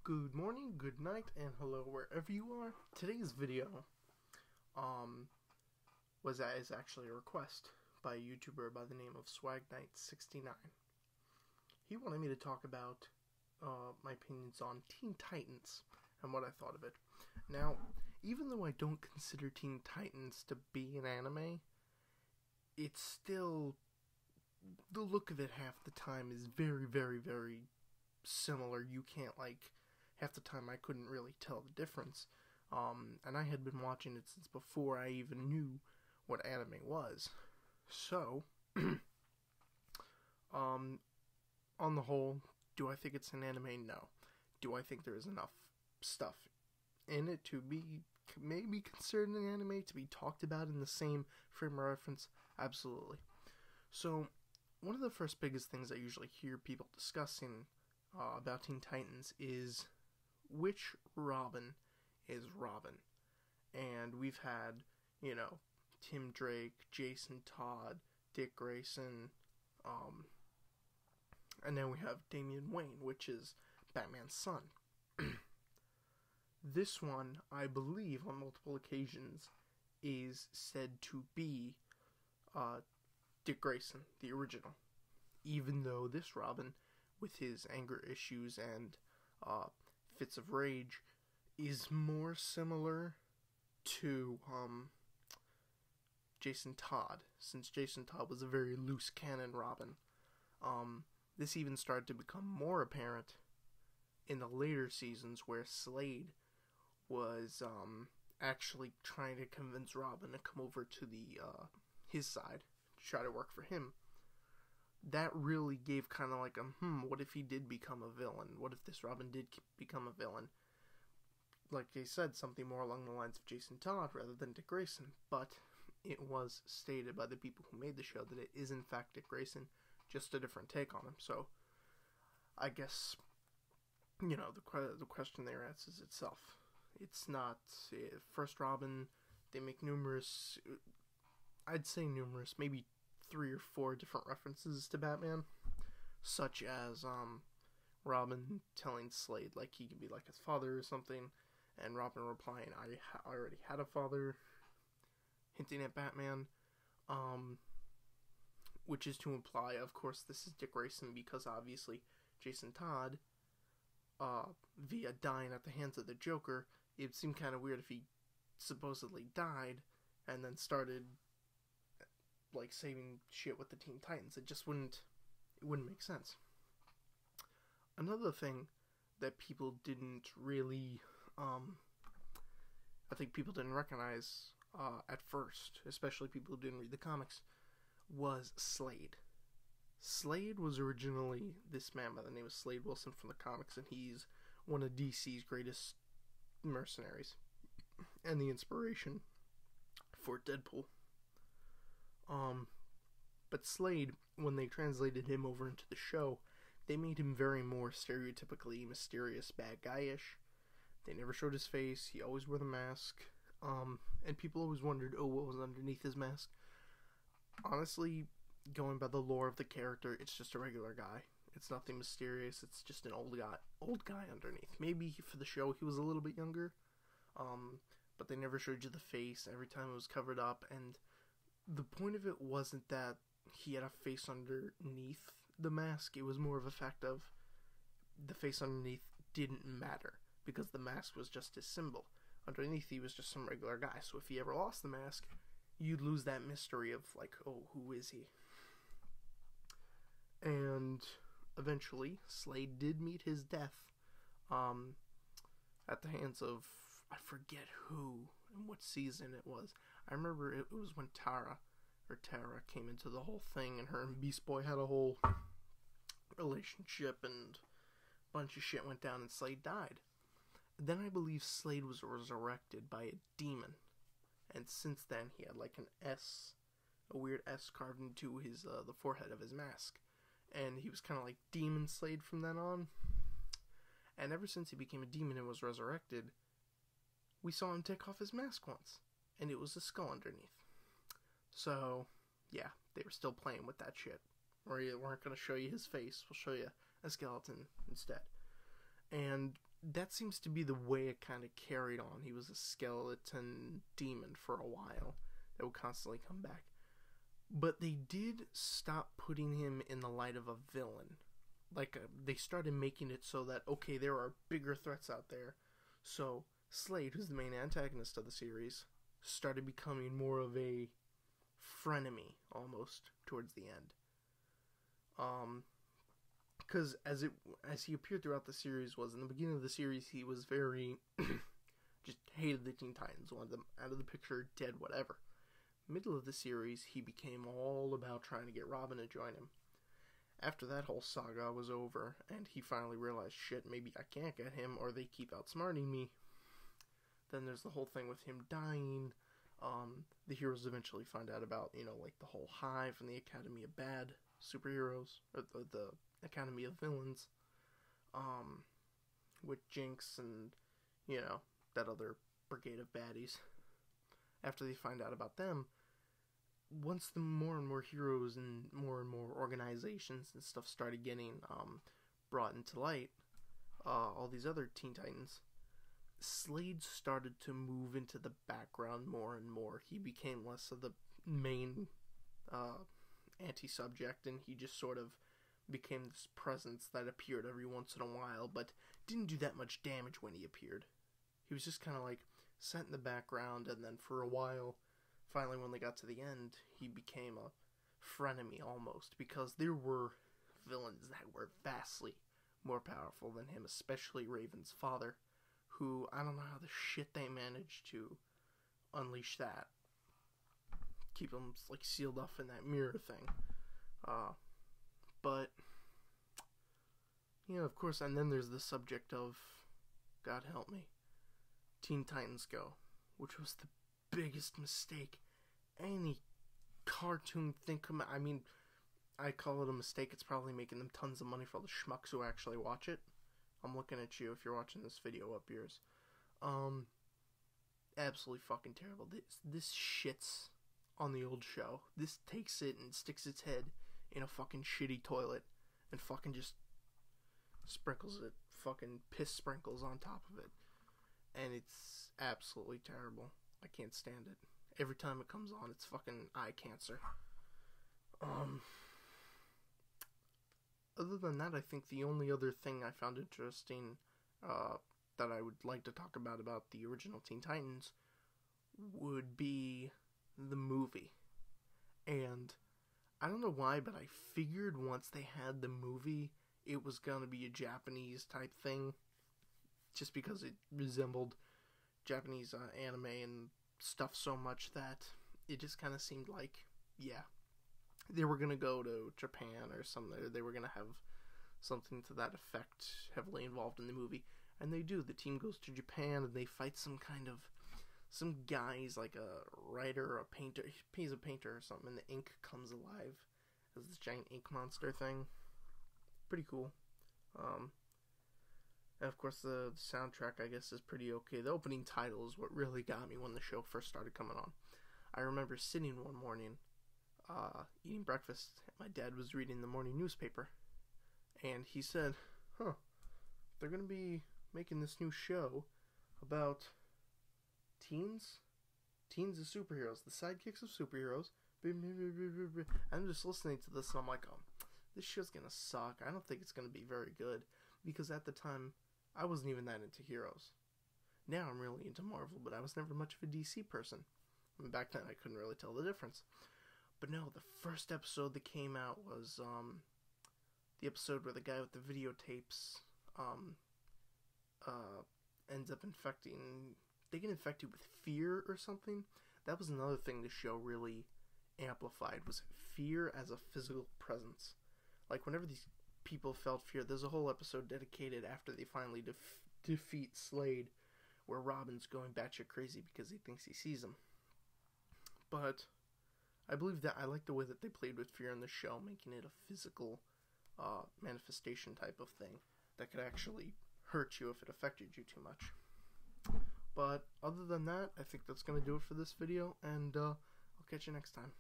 Good morning, good night, and hello wherever you are. Today's video is actually a request by a YouTuber by the name of SwagKnight69. He wanted me to talk about my opinions on Teen Titans and what I thought of it. Now, even though I don't consider Teen Titans to be an anime, it's still, the look of it half the time is very, very, very similar. You can't, half the time I couldn't really tell the difference. And I had been watching it since before I even knew what anime was. So, on the whole, do I think it's an anime? No. Do I think there is enough stuff in it to be maybe considered an anime, to be talked about in the same frame of reference? Absolutely. So, one of the first biggest things I usually hear people discussing about Teen Titans is which Robin is Robin. And we've had, Tim Drake, Jason Todd, Dick Grayson, and then we have Damian Wayne, which is Batman's son. This one, I believe, on multiple occasions, is said to be Dick Grayson, the original. Even though this Robin, with his anger issues and fits of rage, is more similar to Jason Todd, since Jason Todd was a very loose cannon Robin. This even started to become more apparent in the later seasons, where Slade was actually trying to convince Robin to come over to his side, to try to work for him. That really gave kind of like a, what if he did become a villain? What if this Robin did become a villain? Like they said, something more along the lines of Jason Todd rather than Dick Grayson. But it was stated by the people who made the show that it is in fact Dick Grayson, just a different take on him. So, I guess, the question there answers itself. It's not first Robin. They make numerous, maybe 3 or 4 different references to Batman, such as Robin telling Slade like he can be like his father or something, and Robin replying, I already had a father, hinting at Batman, which is to imply, of course, this is Dick Grayson, because obviously Jason Todd, via dying at the hands of the Joker, it would seem kind of weird if he supposedly died and then started saving shit with the Teen Titans. It wouldn't make sense. Another thing that people didn't really, I think people didn't recognize at first, especially people who didn't read the comics, was Slade. Slade was originally this man by the name of Slade Wilson from the comics, and he's one of DC's greatest mercenaries and the inspiration for Deadpool. But Slade, when they translated him over into the show, they made him very more stereotypically mysterious bad guy-ish. They never showed his face. He always wore the mask. And people always wondered, what was underneath his mask? Honestly, going by the lore of the character, it's just a regular guy. It's nothing mysterious. It's just an old guy underneath. Maybe for the show he was a little bit younger, but they never showed you the face. Every time it was covered up, and the point of it wasn't that he had a face underneath the mask. It was more of a fact of the face underneath didn't matter, because the mask was just his symbol. Underneath, he was just some regular guy. So if he ever lost the mask, you'd lose that mystery of who is he? And eventually, Slade did meet his death at the hands of, I forget who and what season it was. I remember it was when Tara came into the whole thing, and her and Beast Boy had a whole relationship, and a bunch of shit went down, and Slade died. Then I believe Slade was resurrected by a demon, and since then he had a weird S carved into his the forehead of his mask, and he was kind of like Demon Slade from then on. And ever since he became a demon and was resurrected, we saw him take off his mask once, and it was a skull underneath. So, yeah, they were still playing with that shit. We weren't going to show you his face, we'll show you a skeleton instead. And that seems to be the way it kind of carried on. He was a skeleton demon for a while that would constantly come back. But they did stop putting him in the light of a villain. Like, they started making it so that, okay, there are bigger threats out there. So, Slade, who's the main antagonist of the series, started becoming more of a frenemy, almost, towards the end. Because as he appeared throughout the series was, in the beginning of the series, he was very, just hated the Teen Titans, wanted them out of the picture, dead, whatever. Middle of the series, he became all about trying to get Robin to join him. After that whole saga was over, and he finally realized, shit, maybe I can't get him, or they keep outsmarting me. Then there's the whole thing with him dying. The heroes eventually find out about, like the whole Hive and the Academy of Bad Superheroes, or the Academy of Villains, with Jinx and, that other brigade of baddies. After they find out about them, once the more and more heroes and more organizations and stuff started getting brought into light, all these other Teen Titans, Slade started to move into the background more and more. He became less of the main anti-subject, and he just sort of became this presence that appeared every once in a while, but didn't do that much damage when he appeared. He was just kind of like set in the background, and then for a while, finally when they got to the end, he became a frenemy almost, because there were villains that were vastly more powerful than him, especially Raven's father, who, I don't know how the shit they managed to unleash that. Keep him, like, sealed off in that mirror thing. But, of course, and then there's the subject of, God help me, Teen Titans Go, which was the biggest mistake any cartoon thing I mean, I call it a mistake. It's probably making them tons of money for all the schmucks who actually watch it. I'm looking at you if you're watching this video up yours. Absolutely fucking terrible. This shits on the old show. This takes it and sticks its head in a fucking shitty toilet and fucking just sprinkles it, fucking piss sprinkles on top of it. And it's absolutely terrible. I can't stand it. Every time it comes on, it's fucking eye cancer. Other than that, I think the only other thing I found interesting that I would like to talk about the original Teen Titans would be the movie. And I don't know why, but I figured once they had the movie, it was gonna be a Japanese type thing, just because it resembled Japanese anime and stuff so much that it just kind of seemed like, yeah, they were going to go to Japan or something. They were going to have something to that effect heavily involved in the movie. And they do. The team goes to Japan and they fight some guys, like a writer or a painter. He's a painter or something, and the ink comes alive as this giant ink monster thing. Pretty cool. And of course, the soundtrack, I guess, is pretty okay. The opening title is what really got me when the show first started coming on. I remember sitting one morning, eating breakfast. My dad was reading the morning newspaper, and he said, they're going to be making this new show about teens as superheroes, the sidekicks of superheroes. I'm just listening to this, and I'm like, this show's going to suck. I don't think it's going to be very good, because at the time, I wasn't even that into heroes. Now I'm really into Marvel, but I was never much of a DC person. I mean, back then I couldn't really tell the difference. But no, the first episode that came out was the episode where the guy with the videotapes ends up they get infected with fear or something. That was another thing the show really amplified, was fear as a physical presence. Like, whenever these people felt fear, there's a whole episode dedicated after they finally defeat Slade, where Robin's going batshit crazy because he thinks he sees him. But I believe that I like the way that they played with fear in the show, making it a physical manifestation type of thing that could actually hurt you if it affected you too much. But other than that, I think that's going to do it for this video, and I'll catch you next time.